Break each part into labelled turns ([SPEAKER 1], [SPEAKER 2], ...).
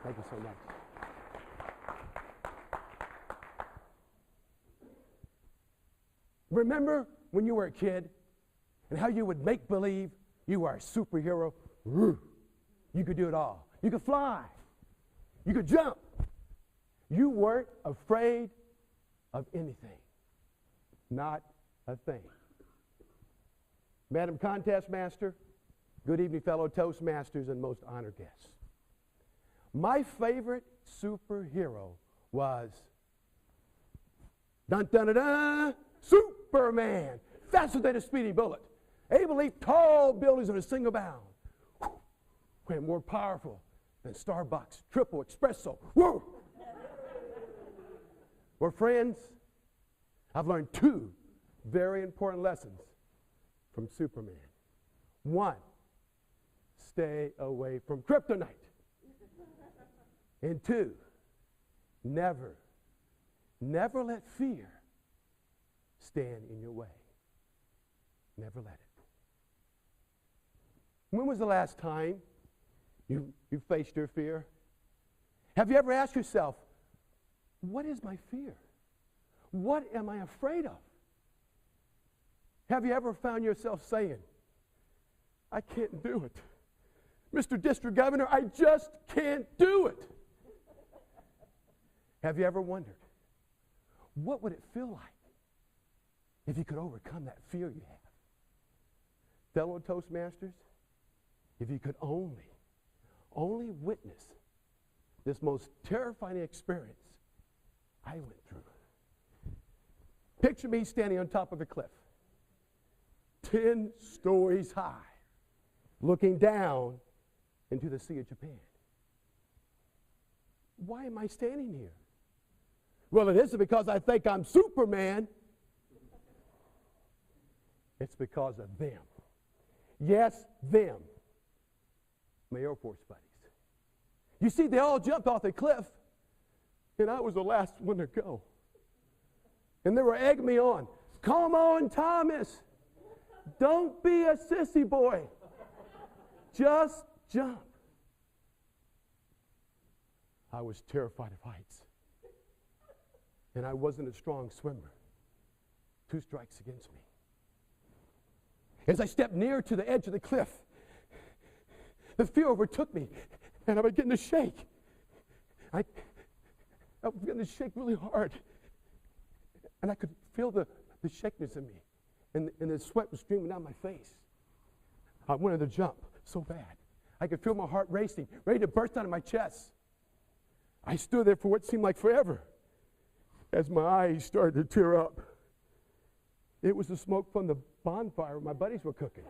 [SPEAKER 1] Thank you so much. Remember when you were a kid and how you would make believe you were a superhero? You could do it all. You could fly. You could jump. You weren't afraid of anything. Not a thing. Madam Contest Master, good evening, fellow Toastmasters and most honored guests. My favorite superhero was dun dun dun dun, Superman, faster than a speedy bullet, able to leap tall buildings in a single bound, and more powerful than Starbucks triple espresso. Woo! Well, friends, I've learned two very important lessons from Superman. One, stay away from kryptonite. And two, never let fear stand in your way. Never let it. When was the last time you faced your fear? Have you ever asked yourself, what is my fear? What am I afraid of? Have you ever found yourself saying, I can't do it. Mr. District Governor, I just can't do it. Have you ever wondered, what would it feel like if you could overcome that fear you have? Fellow Toastmasters, if you could only witness this most terrifying experience I went through. Picture me standing on top of a cliff, 10 stories high, looking down into the Sea of Japan. Why am I standing here? Well, it isn't because I think I'm Superman. It's because of them. Yes, them. My Air Force buddies. You see, they all jumped off the cliff, and I was the last one to go. And they were egging me on. Come on, Thomas. Don't be a sissy boy. Just jump. I was terrified of heights. And I wasn't a strong swimmer. 2 strikes against me. As I stepped near to the edge of the cliff, the fear overtook me, and I began to shake. I began to shake really hard. And I could feel the shakiness in me, and the sweat was streaming down my face. I wanted to jump so bad. I could feel my heart racing, ready to burst out of my chest. I stood there for what seemed like forever as my eyes started to tear up. It was the smoke from the bonfire my buddies were cooking.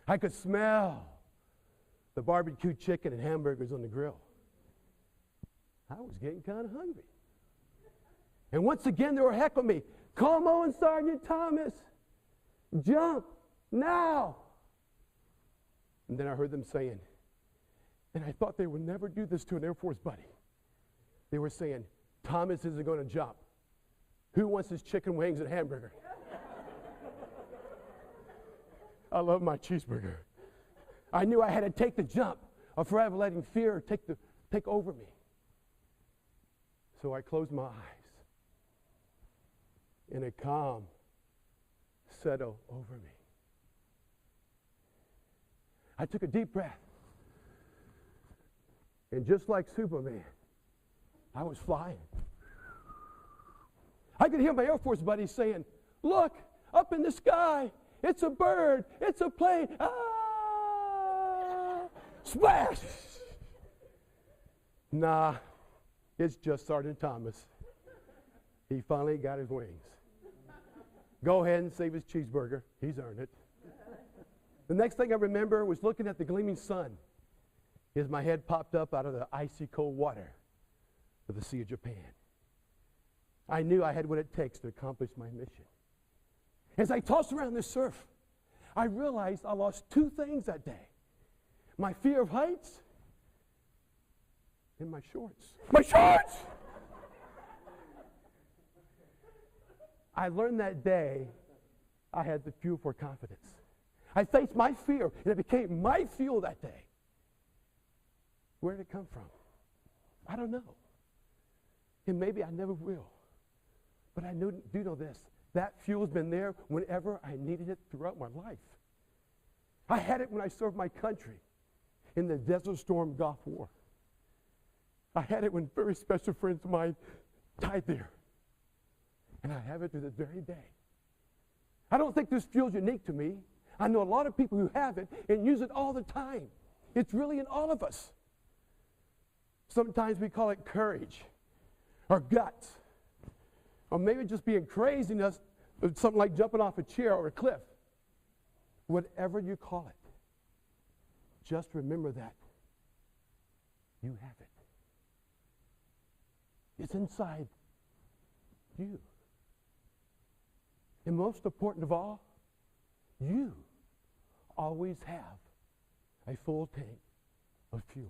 [SPEAKER 1] I could smell the barbecue chicken and hamburgers on the grill. I was getting kind of hungry. And once again, they were heckling me. Come on, Sergeant Thomas. Jump now. And then I heard them saying, and I thought they would never do this to an Air Force buddy. They were saying, Thomas isn't going to jump. Who wants his chicken wings and hamburger? I love my cheeseburger. I knew I had to take the jump or forever letting fear take over me. So I closed my eyes, and a calm settled over me. I took a deep breath, and just like Superman, I was flying. I could hear my Air Force buddies saying, look, up in the sky, it's a bird, it's a plane, ah, splash. Nah, it's just Sergeant Thomas. He finally got his wings. Go ahead and save his cheeseburger. He's earned it. The next thing I remember was looking at the gleaming sun as my head popped up out of the icy cold water of the Sea of Japan. I knew I had what it takes to accomplish my mission. As I tossed around the surf, I realized I lost 2 things that day. My fear of heights and my shorts. My shorts! I learned that day I had the fuel for confidence. I faced my fear, and it became my fuel that day. Where did it come from? I don't know. And maybe I never will. But I do know this. That fuel's been there whenever I needed it throughout my life. I had it when I served my country in the Desert Storm Gulf War. I had it when very special friends of mine died there. And I have it to this very day. I don't think this fuel's unique to me. I know a lot of people who have it and use it all the time. It's really in all of us. Sometimes we call it courage or guts, or maybe just being craziness, something like jumping off a chair or a cliff. Whatever you call it, just remember that you have it. It's inside you. And most important of all, you always have a full tank of fuel.